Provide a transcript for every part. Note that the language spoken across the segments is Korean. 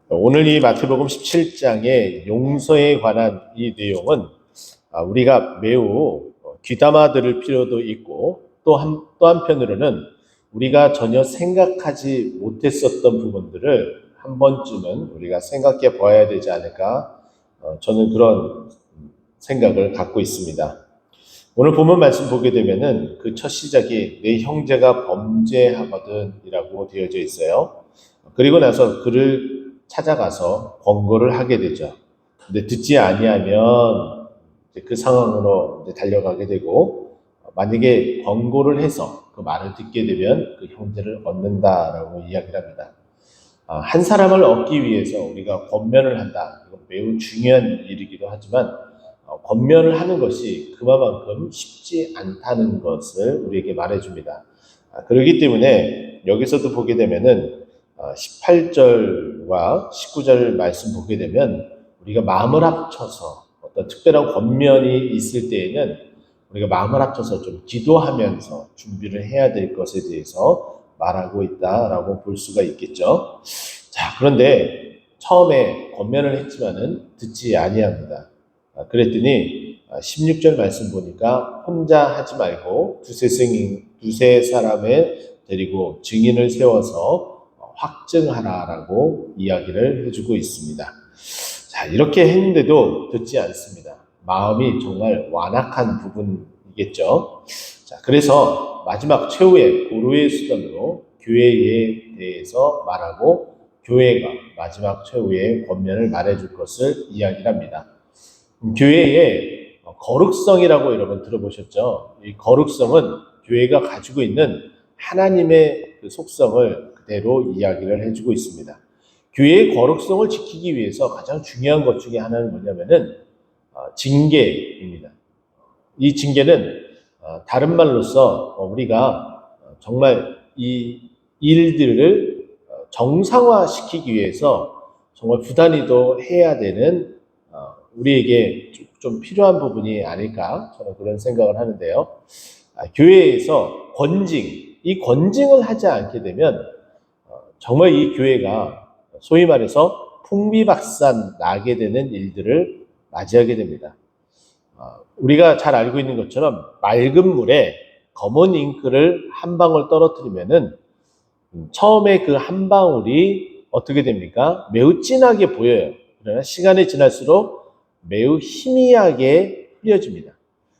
오늘 이 마태복음 17장의 용서에 관한 이 내용은 우리가 매우 귀담아 들을 필요도 있고 또 한편으로는 우리가 전혀 생각하지 못했었던 부분들을 한 번쯤은 우리가 생각해 봐야 되지 않을까, 저는 그런 생각을 갖고 있습니다. 오늘 본문 말씀 보게 되면은 그 첫 시작이 내 형제가 범죄하거든 이라고 되어져 있어요. 그리고 나서 그를 찾아가서 권고를 하게 되죠. 근데 듣지 아니하면 그 상황으로 달려가게 되고, 만약에 권고를 해서 그 말을 듣게 되면 그 형제를 얻는다라고 이야기를 합니다. 한 사람을 얻기 위해서 우리가 권면을 한다. 이건 매우 중요한 일이기도 하지만 권면을 하는 것이 그만큼 쉽지 않다는 것을 우리에게 말해줍니다. 그렇기 때문에 여기서도 보게 되면은 18절과 19절 말씀 보게 되면 우리가 마음을 합쳐서 어떤 특별한 권면이 있을 때에는 우리가 마음을 합쳐서 좀 기도하면서 준비를 해야 될 것에 대해서 말하고 있다라고 볼 수가 있겠죠. 자, 그런데 처음에 권면을 했지만은 듣지 아니합니다. 그랬더니 16절 말씀 보니까 혼자 하지 말고 두세 사람을 데리고 증인을 세워서 확증하라라고 이야기를 해주고 있습니다. 자, 이렇게 했는데도 듣지 않습니다. 마음이 정말 완악한 부분이겠죠. 자, 그래서 마지막 최후의 고로의 수단으로 교회에 대해서 말하고 교회가 마지막 최후의 권면을 말해줄 것을 이야기를 합니다. 교회의 거룩성이라고 여러분 들어보셨죠? 이 거룩성은 교회가 가지고 있는 하나님의 그 속성을 그대로 이야기를 해주고 있습니다. 교회의 거룩성을 지키기 위해서 가장 중요한 것 중에 하나는 뭐냐면은 징계입니다. 이 징계는 다른 말로서 우리가 정말 이 일들을 정상화시키기 위해서 정말 부단히도 해야 되는 우리에게 좀 필요한 부분이 아닐까, 저는 그런 생각을 하는데요. 교회에서 이 권징을 하지 않게 되면 정말 이 교회가 소위 말해서 풍비박산 나게 되는 일들을 맞이하게 됩니다. 우리가 잘 알고 있는 것처럼 맑은 물에 검은 잉크를 한 방울 떨어뜨리면은 처음에 그 한 방울이 어떻게 됩니까? 매우 진하게 보여요. 그러나 시간이 지날수록 매우 희미하게 흐려집니다.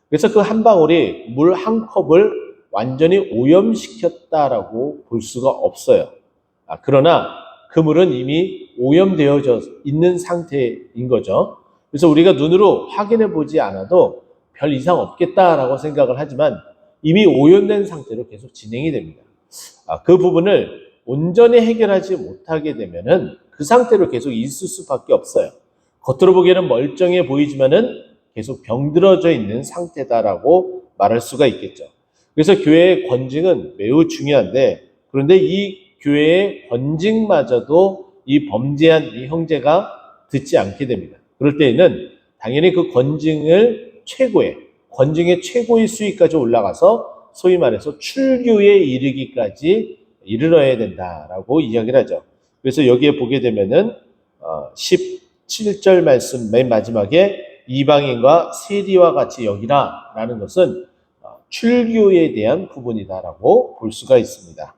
그래서 그 한 방울이 물 한 컵을 완전히 오염시켰다라고 볼 수가 없어요. 그러나 그 물은 이미 오염되어져 있는 상태인 거죠. 그래서 우리가 눈으로 확인해 보지 않아도 별 이상 없겠다라고 생각을 하지만 이미 오염된 상태로 계속 진행이 됩니다. 그 부분을 온전히 해결하지 못하게 되면은 그 상태로 계속 있을 수밖에 없어요. 겉으로 보기에는 멀쩡해 보이지만은 계속 병들어져 있는 상태다라고 말할 수가 있겠죠. 그래서 교회의 권징은 매우 중요한데, 그런데 이 교회의 권징마저도 이 범죄한 이 형제가 듣지 않게 됩니다. 그럴 때에는 당연히 그 권징의 최고의 수위까지 올라가서 소위 말해서 출교에 이르기까지 이르러야 된다라고 이야기를 하죠. 그래서 여기에 보게 되면은 17절 말씀 맨 마지막에 이방인과 세리와 같이 여기라 라는 것은 출교에 대한 부분이다라고 볼 수가 있습니다.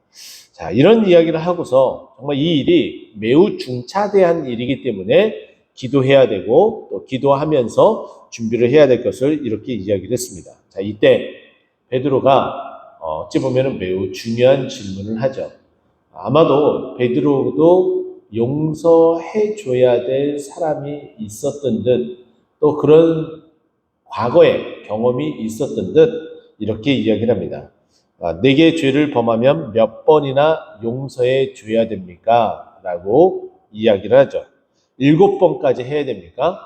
자, 이런 이야기를 하고서 정말 이 일이 매우 중차대한 일이기 때문에 기도해야 되고 또 기도하면서 준비를 해야 될 것을 이렇게 이야기를 했습니다. 자, 이때 베드로가 어찌 보면 매우 중요한 질문을 하죠. 아마도 베드로도 용서해 줘야 될 사람이 있었던 듯, 또 그런 과거에 경험이 있었던 듯 이렇게 이야기를 합니다. 내게 죄를 범하면 몇 번이나 용서해 줘야 됩니까? 라고 이야기를 하죠. 7번까지 해야 됩니까?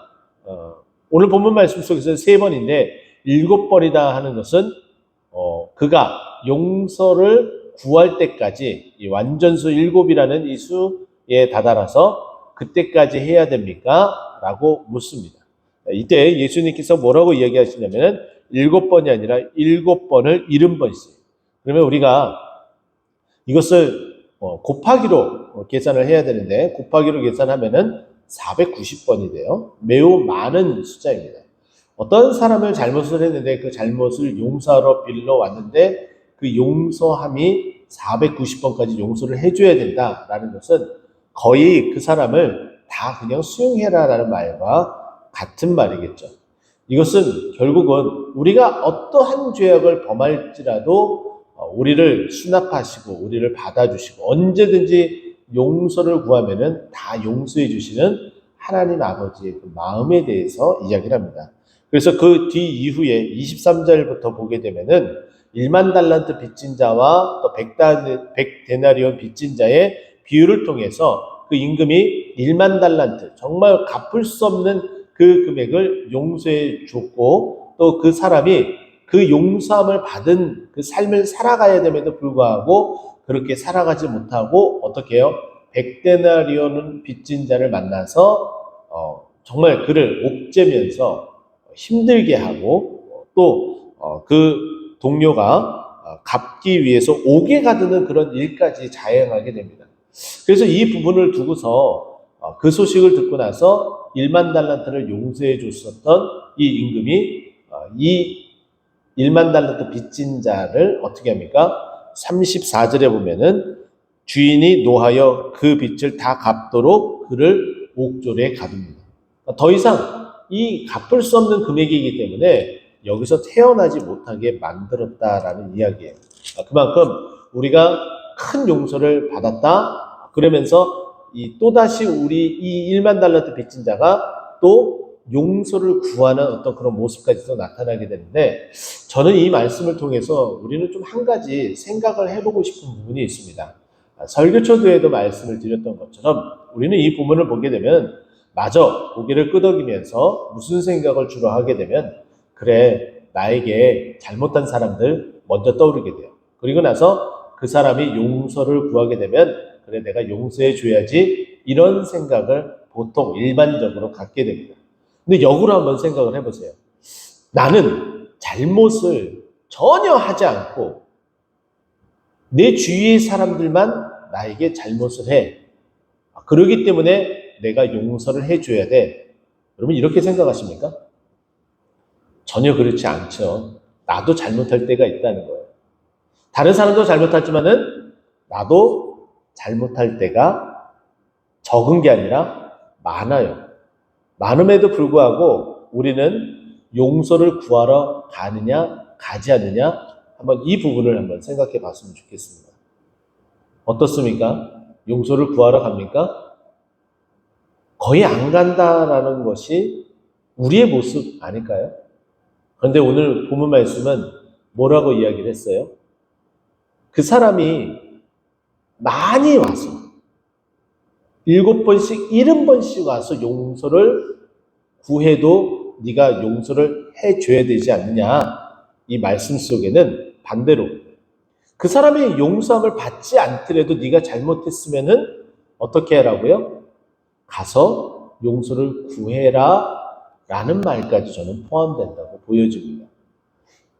오늘 본문 말씀 속에서 3번인데 7번이다 하는 것은 그가 용서를 구할 때까지 이 완전수 7이라는 이 수에 다다라서 그때까지 해야 됩니까? 라고 묻습니다. 이때 예수님께서 뭐라고 이야기하시냐면 7번이 아니라 7번을 70번씩. 그러면 우리가 이것을 곱하기로 계산을 해야 되는데 곱하기로 계산하면은 490번이 돼요. 매우 많은 숫자입니다. 어떤 사람을 잘못을 했는데 그 잘못을 용서하러 빌러 왔는데 그 용서함이 490번까지 용서를 해줘야 된다라는 것은 거의 그 사람을 다 그냥 수용해라라는 말과 같은 말이겠죠. 이것은 결국은 우리가 어떠한 죄악을 범할지라도 우리를 수납하시고 우리를 받아주시고 언제든지 용서를 구하면은 다 용서해 주시는 하나님 아버지의 그 마음에 대해서 이야기를 합니다. 그래서 그 뒤 이후에 23절부터 보게 되면은 1만 달란트 빚진 자와 또 100데나리온 빚진 자의 비유를 통해서 그 임금이 1만 달란트 정말 갚을 수 없는 그 금액을 용서해 줬고 또 그 사람이 그 용서함을 받은 그 삶을 살아가야 됨에도 불구하고 그렇게 살아가지 못하고 어떻게 해요? 100데나리온은 빚진 자를 만나서 정말 그를 옥죄면서 힘들게 하고 또 그 동료가 갚기 위해서 옥에 가두는 그런 일까지 자행하게 됩니다. 그래서 이 부분을 두고서 그 소식을 듣고 나서 1만 달란트를 용서해 줬었던 이 임금이 이 1만 달란트 빚진 자를 어떻게 합니까? 34절에 보면은 주인이 노하여 그 빚을 다 갚도록 그를 옥졸에 가둡니다. 더 이상 이 갚을 수 없는 금액이기 때문에 여기서 태어나지 못하게 만들었다라는 이야기예요. 그만큼 우리가 큰 용서를 받았다. 그러면서 또다시 우리 이 1만 달란트 빚진 자가 또 용서를 구하는 어떤 그런 모습까지도 나타나게 되는데 저는 이 말씀을 통해서 우리는 좀 한 가지 생각을 해보고 싶은 부분이 있습니다. 설교초도에도 말씀을 드렸던 것처럼 우리는 이 부분을 보게 되면 마저 고개를 끄덕이면서 무슨 생각을 주로 하게 되면 그래 나에게 잘못한 사람들 먼저 떠오르게 돼요. 그리고 나서 그 사람이 용서를 구하게 되면 그래 내가 용서해 줘야지 이런 생각을 보통 일반적으로 갖게 됩니다. 근데 역으로 한번 생각을 해보세요. 나는 잘못을 전혀 하지 않고 내 주위의 사람들만 나에게 잘못을 해. 그러기 때문에 내가 용서를 해줘야 돼. 여러분 이렇게 생각하십니까? 전혀 그렇지 않죠. 나도 잘못할 때가 있다는 거예요. 다른 사람도 잘못하지만은 나도 잘못할 때가 적은 게 아니라 많아요. 많음에도 불구하고 우리는 용서를 구하러 가느냐 가지 않느냐 한번 이 부분을 한번 생각해 봤으면 좋겠습니다. 어떻습니까? 용서를 구하러 갑니까? 거의 안 간다라는 것이 우리의 모습 아닐까요? 그런데 오늘 본문 말씀은 뭐라고 이야기를 했어요? 그 사람이 많이 와서 7번씩 70번씩 와서 용서를 구해도 네가 용서를 해줘야 되지 않느냐. 이 말씀 속에는 반대로 그 사람이 용서함을 받지 않더라도 네가 잘못했으면은 어떻게 하라고요? 가서 용서를 구해라 라는 말까지 저는 포함된다고 보여집니다.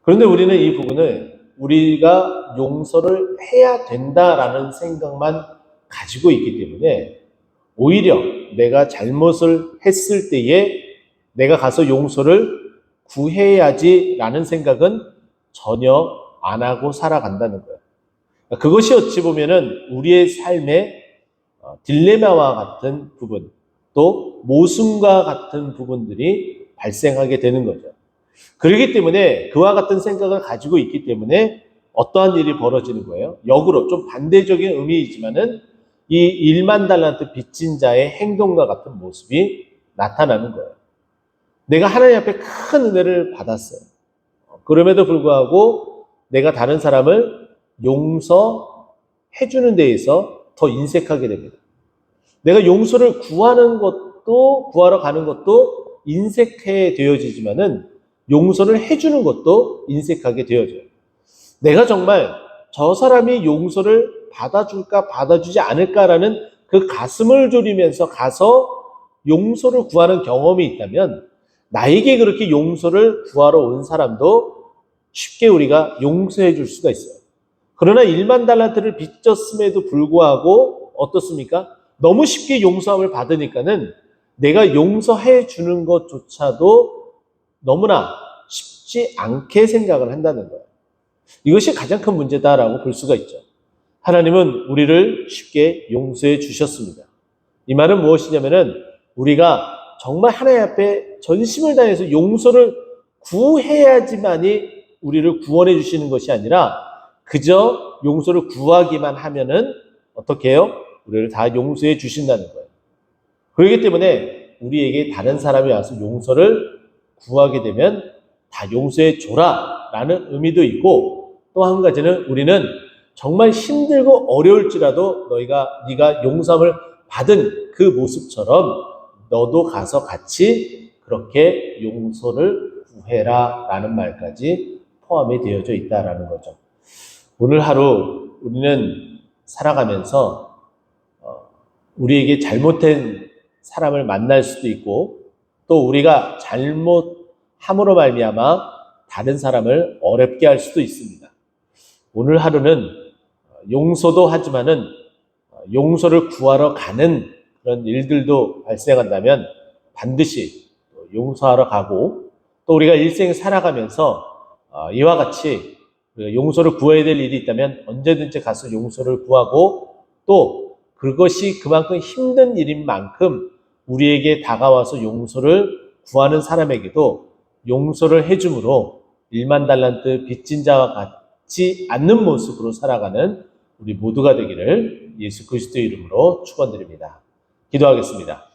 그런데 우리는 이 부분을 우리가 용서를 해야 된다라는 생각만 가지고 있기 때문에 오히려 내가 잘못을 했을 때에 내가 가서 용서를 구해야지라는 생각은 전혀 안 하고 살아간다는 거예요. 그것이 어찌 보면은 우리의 삶의 딜레마와 같은 부분, 또 모순과 같은 부분들이 발생하게 되는 거죠. 그렇기 때문에 그와 같은 생각을 가지고 있기 때문에 어떠한 일이 벌어지는 거예요? 역으로 좀 반대적인 의미이지만은 이 1만 달란트 빚진 자의 행동과 같은 모습이 나타나는 거예요. 내가 하나님 앞에 큰 은혜를 받았어요. 그럼에도 불구하고 내가 다른 사람을 용서해주는 데에서 더 인색하게 됩니다. 내가 용서를 구하러 가는 것도 인색해 되어지지만은 용서를 해주는 것도 인색하게 되어져요. 내가 정말 저 사람이 용서를 받아줄까 받아주지 않을까라는 그 가슴을 졸이면서 가서 용서를 구하는 경험이 있다면 나에게 그렇게 용서를 구하러 온 사람도 쉽게 우리가 용서해 줄 수가 있어요. 그러나 1만 달란트를 빚졌음에도 불구하고 어떻습니까? 너무 쉽게 용서함을 받으니까는 내가 용서해 주는 것조차도 너무나 쉽지 않게 생각을 한다는 거예요. 이것이 가장 큰 문제다라고 볼 수가 있죠. 하나님은 우리를 쉽게 용서해 주셨습니다. 이 말은 무엇이냐면은 우리가 정말 하나님 앞에 전심을 다해서 용서를 구해야지만이 우리를 구원해 주시는 것이 아니라 그저 용서를 구하기만 하면은 어떻게 해요? 우리를 다 용서해 주신다는 거예요. 그렇기 때문에 우리에게 다른 사람이 와서 용서를 구하게 되면 다 용서해 줘라 라는 의미도 있고, 또 한 가지는 우리는 정말 힘들고 어려울지라도 네가 용서함을 받은 그 모습처럼 너도 가서 같이 그렇게 용서를 구해라 라는 말까지 포함이 되어져 있다라는 거죠. 오늘 하루 우리는 살아가면서 우리에게 잘못된 사람을 만날 수도 있고, 또 우리가 잘못함으로 말미암아 다른 사람을 어렵게 할 수도 있습니다. 오늘 하루는 용서도 하지만은 용서를 구하러 가는 그런 일들도 발생한다면 반드시 용서하러 가고, 또 우리가 일생 살아가면서 이와 같이 용서를 구해야 될 일이 있다면 언제든지 가서 용서를 구하고, 또 그것이 그만큼 힘든 일인 만큼 우리에게 다가와서 용서를 구하는 사람에게도 용서를 해줌으로 1만 달란트 빚진 자와 같지 않는 모습으로 살아가는 우리 모두가 되기를 예수 그리스도의 이름으로 축원드립니다. 기도하겠습니다.